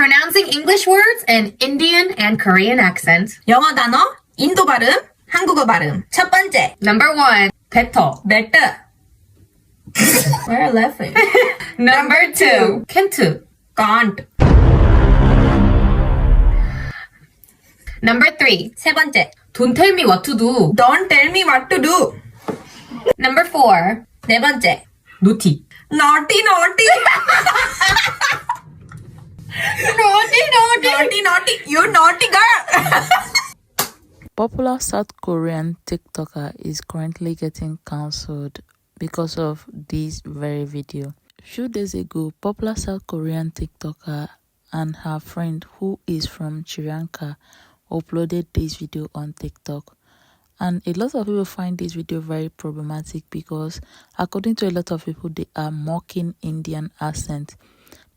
Pronouncing English words in Indian and Korean accent. 영어 단어, 인도 발음, 한국어 발음. 첫 번째, Number 1, better. better. Why are you laughing? Number 2, can't. can't. Number 3, 세 번째, don't tell me what to do. don't tell me what to do. Number 4, 네 번째, naughty. naughty, naughty. naughty, naughty. You naughty girl. Popular South Korean TikToker is currently getting cancelled because of this very video. A few days ago, popular South Korean TikToker and her friend who is from Sri Lanka uploaded this video on TikTok. And a lot of people find this video very problematic because according to a lot of people, they are mocking Indian accent.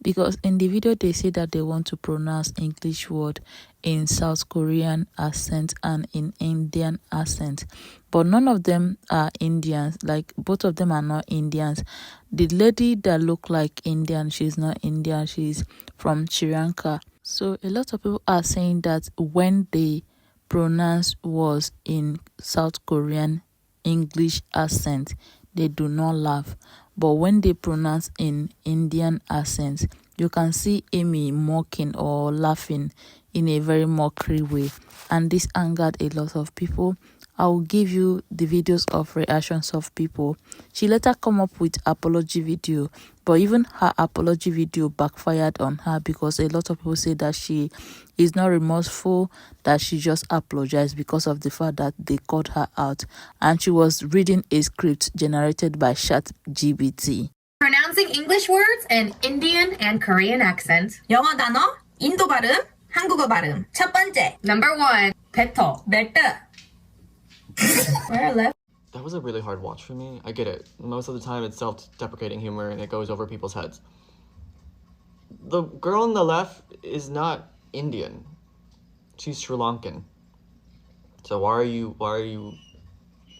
Because in the video, they say that they want to pronounce English word in South Korean accent and in Indian accent. But none of them are Indians. Like, both of them are not Indians. The lady that look like Indian, she's not Indian. She's from Sri Lanka. So a lot of people are saying that when they pronounce words in South Korean English accent, they do not laugh. But when they pronounce in Indian accent, you can see Amy mocking or laughing in a very mockery way. And this angered a lot of people. I will give you the videos of reactions of people. She later come up with apology video, but even her apology video backfired on her because a lot of people say that she is not remorseful, that she just apologized because of the fact that they called her out and she was reading a script generated by ChatGPT. Pronouncing English words in Indian and Korean accent. 영어 단어, 인도 발음, 한국어 발음. 첫 번째, Number 1, better. better. Why are you laughing? That was a really hard watch for me. I get it. Most of the time it's self-deprecating humor and it goes over people's heads. The girl on the left is not Indian. She's Sri Lankan. So why are you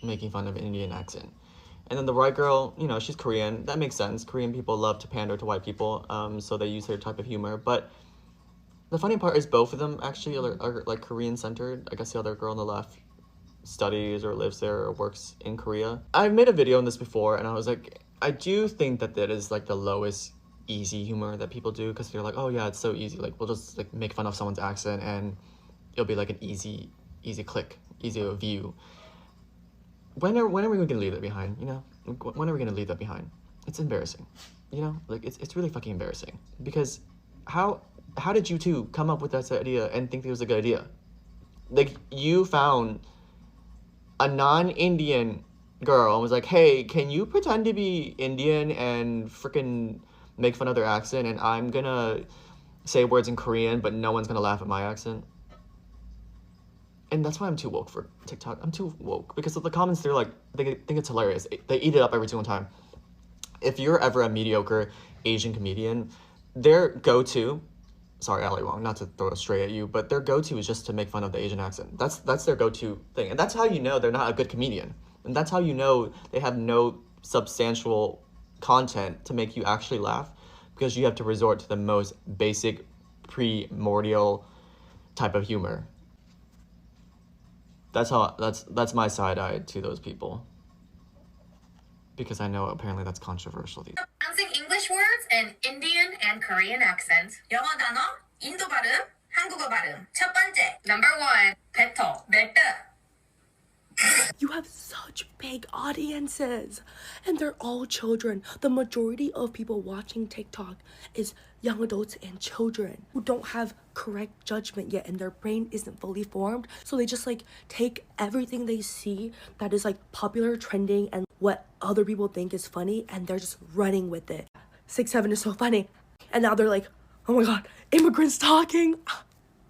making fun of an Indian accent? And then the right girl, you know, she's Korean. That makes sense. Korean people love to pander to white people, so they use their type of humor. But the funny part is both of them actually are like Korean-centered. I guess the other girl on the left studies or lives there or works in Korea. I've made a video on this before and I was like, I do think that is like the lowest easy humor that people do because they're like, oh yeah, it's so easy. Like we'll just like make fun of someone's accent and it'll be like an easy click, easy view. When are we going to leave that behind? You know, when are we going to leave that behind? It's embarrassing. You know, like it's really fucking embarrassing because how did you two come up with that idea and think it was a good idea? Like you found a non-Indian girl and was like, hey, can you pretend to be Indian and freaking make fun of their accent and I'm gonna say words in Korean but no one's gonna laugh at my accent? And that's why I'm too woke for TikTok. I'm too woke because of the comments, they're like, they think it's hilarious. They eat it up every single time. If you're ever a mediocre Asian comedian, their go-to, sorry, Ali Wong, not to throw it straight at you, but their go-to is just to make fun of the Asian accent. That's their go-to thing. And that's how you know they're not a good comedian. And that's how you know they have no substantial content to make you actually laugh because you have to resort to the most basic, primordial type of humor. That's my side eye to those people. Because I know apparently that's controversial. Pronouncing English words in Indian and Korean accent. 영어 단어, 인도 발음, 한국어 발음. 첫 번째, Number 1, better. better. You have such big audiences and they're all children. The majority of people watching TikTok is young adults and children who don't have correct judgment yet and their brain isn't fully formed. So they just like take everything they see that is like popular, trending, and what other people think is funny and they're just running with it. 6ix7ine is so funny. And now they're like, oh my god, immigrants talking.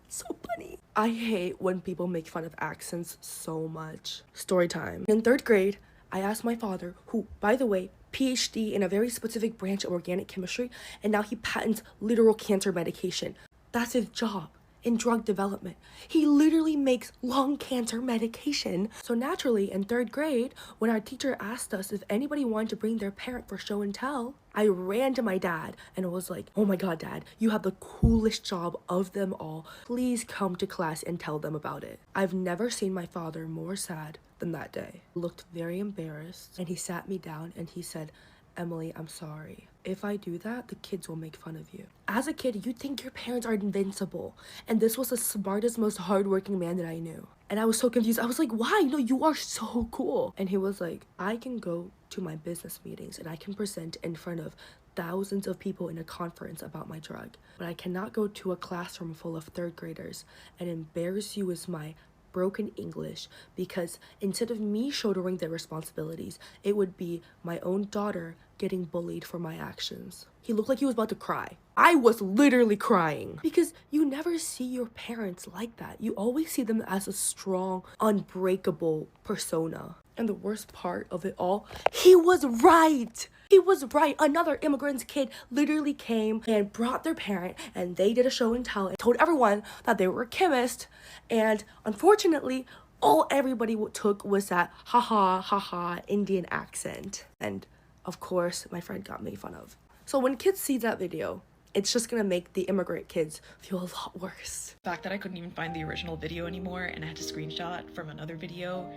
So funny. I hate when people make fun of accents so much. Story time. In 3rd grade, I asked my father, who, by the way, PhD in a very specific branch of organic chemistry, and now he patents literal cancer medication. That's his job. in drug development. He literally makes lung cancer medication. So naturally, in 3rd grade, when our teacher asked us if anybody wanted to bring their parent for show and tell, I ran to my dad and was like, "Oh my god, Dad, you have the coolest job of them all. Please come to class and tell them about it." I've never seen my father more sad than that day. He looked very embarrassed and he sat me down and he said, "Emily, I'm sorry. If I do that, the kids will make fun of you." As a kid, you think your parents are invincible. And this was the smartest, most hardworking man that I knew. And I was so confused. I was like, "Why? No, you are so cool." And he was like, "I can go to my business meetings and I can present in front of thousands of people in a conference about my drug. But I cannot go to a classroom full of 3rd graders and embarrass you with my broken English, because instead of me shouldering their responsibilities, it would be my own daughter getting bullied for my actions." He looked like he was about to cry. I was literally crying, because you never see your parents like that. You always see them as a strong, unbreakable persona. And the worst part of it all, he was right. He was right. Another immigrant's kid literally came and brought their parent, and they did a show and tell and told everyone that they were a chemist. And unfortunately, all everybody took was that haha Indian accent. And of course, my friend got made fun of. So when kids see that video, it's just gonna make the immigrant kids feel a lot worse. The fact that I couldn't even find the original video anymore and I had to screenshot from another video,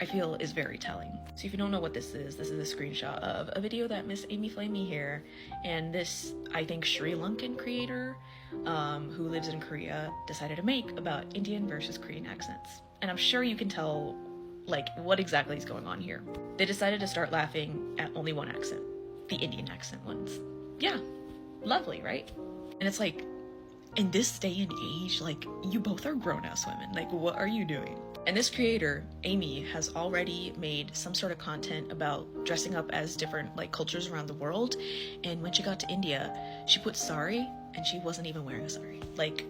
I feel is very telling. So if you don't know what this is a screenshot of a video that Miss Amy Flamey here and this, I think, Sri Lankan creator who lives in Korea decided to make about Indian versus Korean accents. And I'm sure you can tell like what exactly is going on here. They decided to start laughing at only one accent, the Indian accent ones. Yeah, lovely, right? And it's like, in this day and age, like, you both are grown-ass women. Like, what are you doing? And this creator, Amy, has already made some sort of content about dressing up as different, like, cultures around the world. And when she got to India, she put sari, and she wasn't even wearing a sari. Like,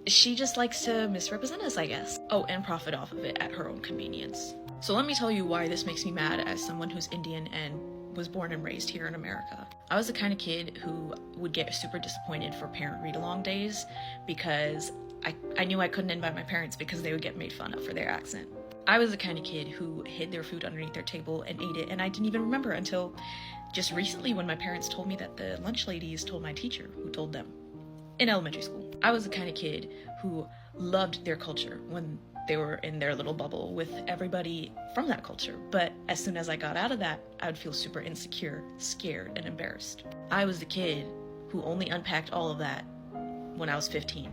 she just likes to misrepresent us, I guess. Oh, and profit off of it at her own convenience. So let me tell you why this makes me mad as someone who's Indian and was born and raised here in America. I was the kind of kid who would get super disappointed for parent read-along days because I knew I couldn't invite my parents because they would get made fun of for their accent. I was the kind of kid who hid their food underneath their table and ate it, and I didn't even remember until just recently when my parents told me that the lunch ladies told my teacher who told them in elementary school. I was the kind of kid who loved their culture when they were in their little bubble with everybody from that culture. But as soon as I got out of that, I would feel super insecure, scared, and embarrassed. I was the kid who only unpacked all of that when I was 15.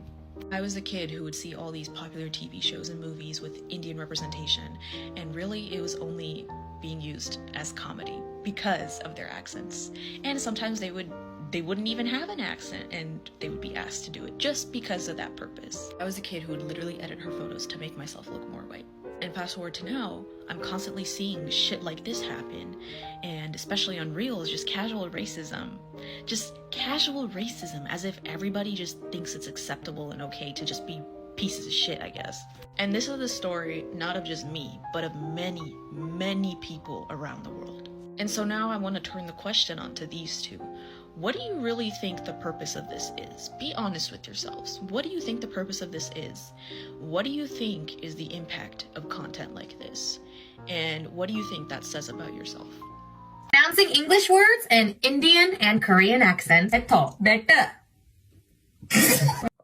I was the kid who would see all these popular TV shows and movies with Indian representation, and really it was only being used as comedy because of their accents. And sometimes they wouldn't even have an accent and they would be asked to do it just because of that purpose. I was a kid who would literally edit her photos to make myself look more white. And fast forward to now, I'm constantly seeing shit like this happen, and especially on Reels, just casual racism. Just casual racism, as if everybody just thinks it's acceptable and okay to just be pieces of shit, I guess. And this is the story not of just me, but of many, many people around the world. And so now I want to turn the question onto these two. What do you really think the purpose of this is? Be honest with yourselves. What do you think the purpose of this is? What do you think is the impact of content like this? And what do you think that says about yourself? Pronouncing English words in Indian and Korean accents. Better.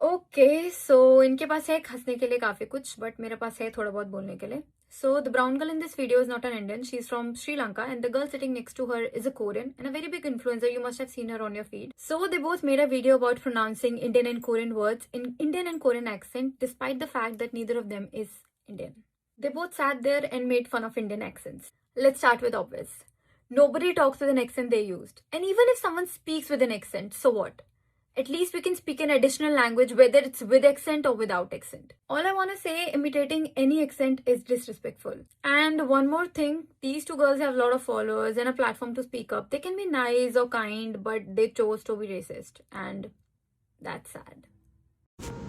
Okay so इनके पास है हंसने के लिए काफी कुछ but मेरे पास है थोड़ा बहुत बोलने के लिए. So the brown girl in this video is not an Indian. She's from Sri Lanka, and the girl sitting next to her is a Korean and a very big influencer. You must have seen her on your feed. So they both made a video about pronouncing Indian and Korean words in Indian and Korean accent, despite the fact that neither of them is Indian. They both sat there and made fun of Indian accents. Let's start with obvious. Nobody talks with an accent they used. And even if someone speaks with an accent, so what? At least we can speak an additional language, whether it's with accent or without accent. All I want to say, imitating any accent is disrespectful. And one more thing, these two girls have a lot of followers and a platform to speak up. They can be nice or kind, but they chose to be racist. And that's sad.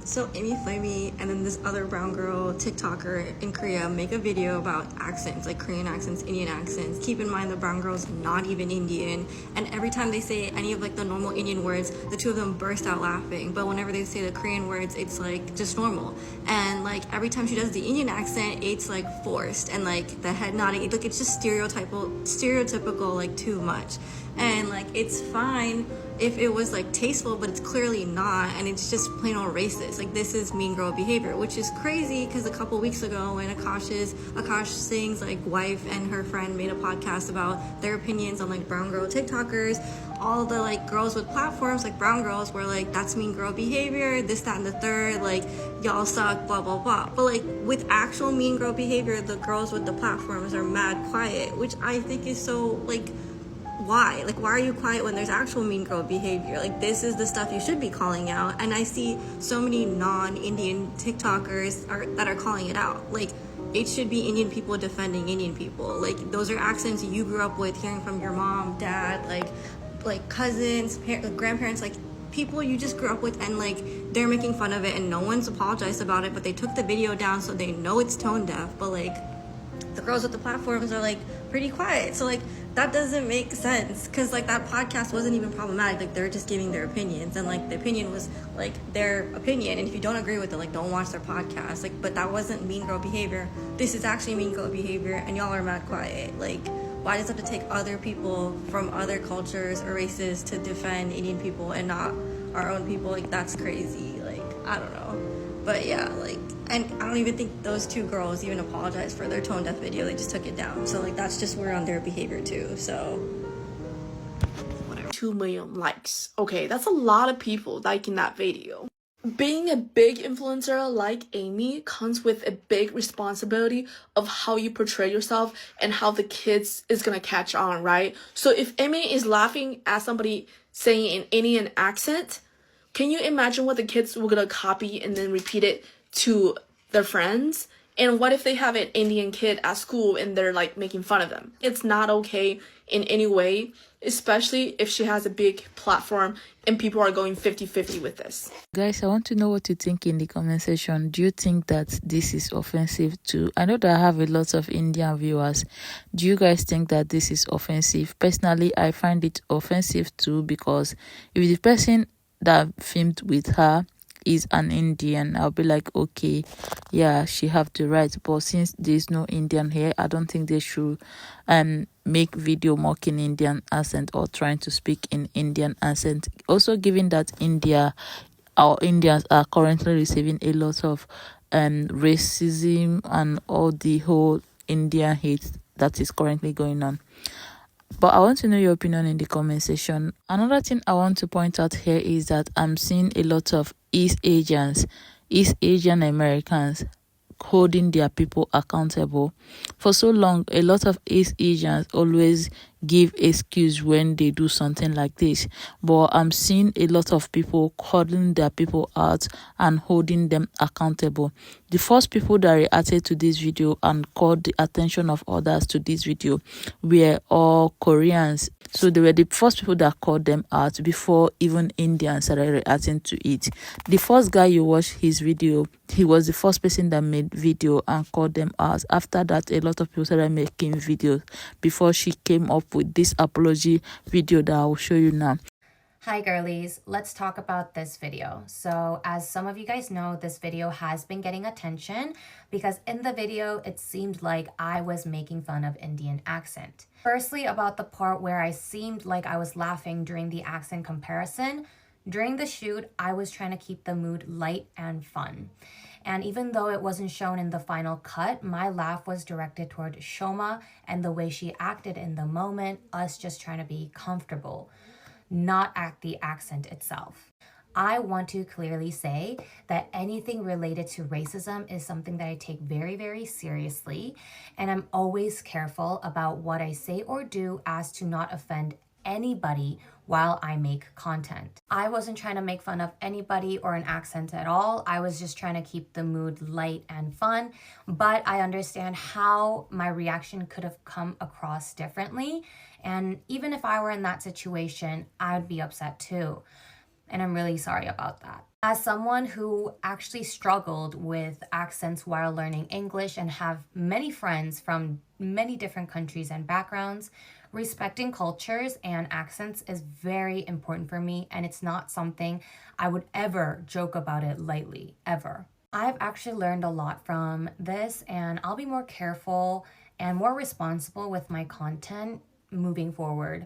So Amy Flamey and then this other brown girl TikToker in Korea make a video about accents, like Korean accents, Indian accents. Keep in mind the brown girl's not even Indian, and every time they say any of like the normal Indian words, the two of them burst out laughing. But whenever they say the Korean words, it's like just normal. And like every time she does the Indian accent, it's like forced and like the head nodding. Like it's just stereotypical, like too much. And like it's fine if it was like tasteful, but it's clearly not, and it's just plain old racist. Like this is mean girl behavior, which is crazy because a couple weeks ago when Akash Singh's like wife and her friend made a podcast about their opinions on like brown girl TikTokers, all the like girls with platforms like brown girls were like, that's mean girl behavior, this, that, and the third, like y'all suck, blah blah blah. But like with actual mean girl behavior, the girls with the platforms are mad quiet, which I think is so like, why? Like, why are you quiet when there's actual mean girl behavior? Like, this is the stuff you should be calling out. And I see so many non-Indian TikTokers that are calling it out. Like, it should be Indian people defending Indian people. Like, those are accents you grew up with, hearing from your mom, dad, like cousins, grandparents, like people you just grew up with, and like they're making fun of it and no one's apologized about it, but they took the video down so they know it's tone deaf. But like, the girls with the platforms are like pretty quiet. So like that doesn't make sense, because like that podcast wasn't even problematic. Like they're just giving their opinions, and like the opinion was like their opinion, and if you don't agree with it, like don't watch their podcast. Like, but that wasn't mean girl behavior. This is actually mean girl behavior, and y'all are mad quiet. Like, why does it have to take other people from other cultures or races to defend Indian people and not our own people? Like, that's crazy. Like, I don't know. But yeah, like, and I don't even think those two girls even apologized for their tone deaf video. They just took it down. So like that's just weird on their behavior too. So whatever. 2 million likes. Okay, that's a lot of people liking that video. Being a big influencer like Amy comes with a big responsibility of how you portray yourself and how the kids is gonna catch on, right? So if Amy is laughing at somebody saying an Indian accent, can you imagine what the kids were gonna copy and then repeat it to their friends? And what if they have an Indian kid at school and they're like making fun of them? It's not okay in any way, especially if she has a big platform and people are going 50-50 with this. Guys, I want to know what you think in the comment section. Do you think that this is offensive too? I know that I have a lot of Indian viewers. Do you guys think that this is offensive? Personally, I find it offensive too, because if the person that filmed with her is an Indian, I'll be like, okay, yeah, she have the right. But since there's no Indian here, I don't think they should make video mocking Indian accent or trying to speak in Indian accent. Also, given that our Indians are currently receiving a lot of racism and all the whole Indian hate that is currently going on. But I want to know your opinion in the comment section. Another thing I want to point out here is that I'm seeing a lot of East Asian Americans holding their people accountable. For so long, a lot of East Asians always give excuse when they do something like this, but I'm seeing a lot of people calling their people out and holding them accountable. The first people that reacted to this video and called the attention of others to this video were all Koreans. So they were the first people that called them out before even Indians started reacting to it. The first guy you watch his video, he was the first person that made video and called them out. After that, a lot of people started making videos before she came up with this apology video that I will show you now. Hi girlies, let's talk about this video. So as some of you guys know, this video has been getting attention because in the video, it seemed like I was making fun of Indian accent. Firstly, about the part where I seemed like I was laughing during the accent comparison. During the shoot, I was trying to keep the mood light and fun. And even though it wasn't shown in the final cut, my laugh was directed toward Shoma and the way she acted in the moment, us just trying to be comfortable, not at the accent itself. I want to clearly say that anything related to racism is something that I take very, very seriously, and I'm always careful about what I say or do as to not offend anybody while I make content. I wasn't trying to make fun of anybody or an accent at all. I was just trying to keep the mood light and fun, but I understand how my reaction could have come across differently. And even if I were in that situation, I'd be upset too. And I'm really sorry about that. As someone who actually struggled with accents while learning English and have many friends from many different countries and backgrounds, respecting cultures and accents is very important for me, and it's not something I would ever joke about it lightly, ever. I've actually learned a lot from this, and I'll be more careful and more responsible with my content moving forward.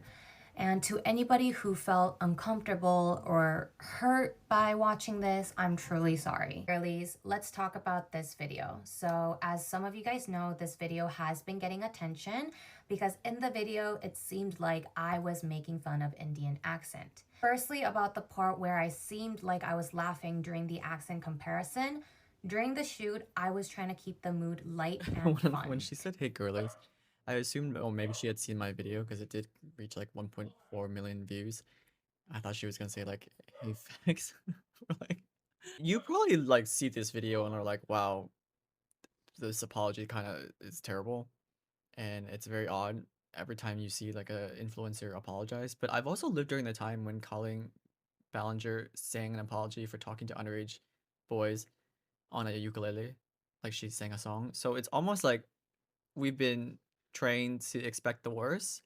And to anybody who felt uncomfortable or hurt by watching this, I'm truly sorry. Girlies, let's talk about this video. So as some of you guys know, this video has been getting attention because in the video, it seemed like I was making fun of Indian accent. Firstly, about the part where I seemed like I was laughing during the accent comparison. During the shoot, I was trying to keep the mood light and fun. When she said, "Hey girlies," I assumed, oh, maybe she had seen my video because it did reach like 1.4 million views. I thought she was gonna say like, "Hey Fex," or like, you probably like see this video and are like, "Wow, this apology kind of is terrible," and it's very odd every time you see like a influencer apologize. But I've also lived during the time when Colleen Ballinger sang an apology for talking to underage boys on a ukulele, like she sang a song. So it's almost like we've been trained to expect the worst.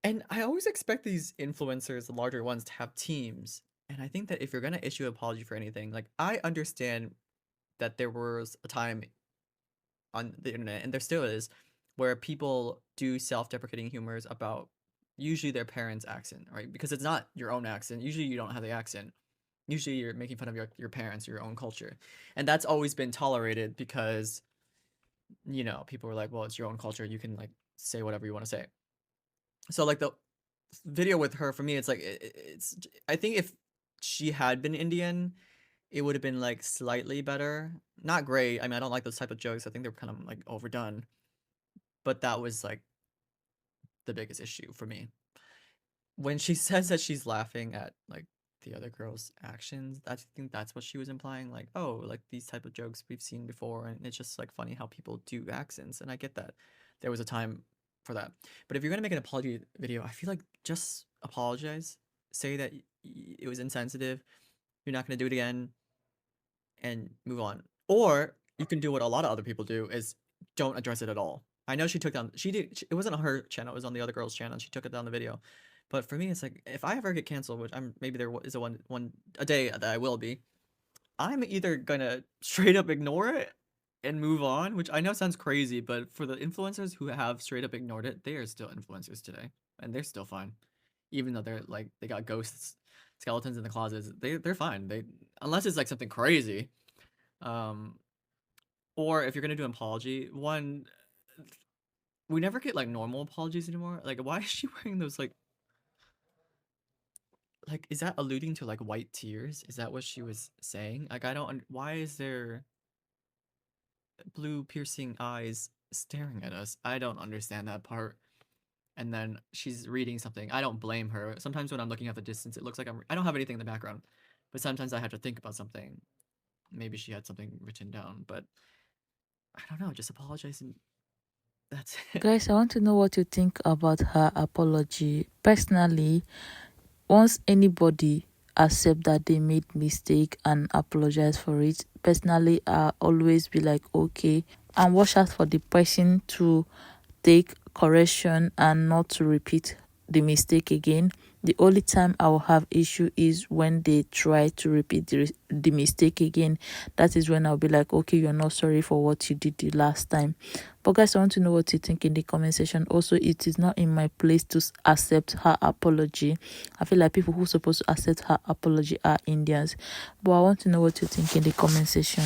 And I always expect these influencers, the larger ones, to have teams. And I think that if you're gonna issue an apology for anything, like I understand that there was a time on the internet, and there still is, where people do self-deprecating humors about usually their parents' accent, right? Because it's not your own accent. Usually you don't have the accent. Usually you're making fun of your parents, your own culture. And that's always been tolerated because, you know, people were like, well, it's your own culture. You can like say whatever you want to say. So like the video with her, for me, it's like, it's, I think if she had been Indian, it would have been like slightly better. Not great. I mean, I don't like those type of jokes. I think they're kind of like overdone. But that was like the biggest issue for me. When she says that she's laughing at like the other girl's actions, I think that's what she was implying, like, oh, like these type of jokes we've seen before, and it's just like funny how people do accents, and I get that there was a time for that. But if you're gonna make an apology video, I feel like just apologize, say that it was insensitive, you're not gonna do it again, and move on. Or you can do what a lot of other people do, is don't address it at all. I know she took down, it wasn't on her channel, it was on the other girl's channel, and she took it down the video. But for me, it's like, if I ever get canceled, which maybe there is a day that I will be, I'm either gonna straight up ignore it and move on, which I know sounds crazy, but for the influencers who have straight up ignored it, they are still influencers today, and they're still fine, even though they're like, they got ghosts, skeletons in the closets. They're fine. Unless it's like something crazy, or if you're gonna do an apology, we never get like normal apologies anymore. Like, why is she wearing those like, is that alluding to like white tears? Is that what she was saying? Like, I don't, why is there blue piercing eyes staring at us? I don't understand that part. And then she's reading something. I don't blame her. Sometimes when I'm looking at the distance, it looks like I don't have anything in the background, but sometimes I have to think about something. Maybe she had something written down, but I don't know, just apologize and that's it. Guys, I want to know what you think about her apology. Personally, once anybody accept that they made mistake and apologize for it, personally, I always be like, okay, and watch out for the person to take correction and not to repeat the mistake again. The only time I will have issue is when they try to repeat the mistake again. That is when I'll be like, okay, you're not sorry for what you did the last time. But guys, I want to know what you think in the comment section. Also, it is not in my place to accept her apology. I feel like people who are supposed to accept her apology are Indians. But I want to know what you think in the comment section.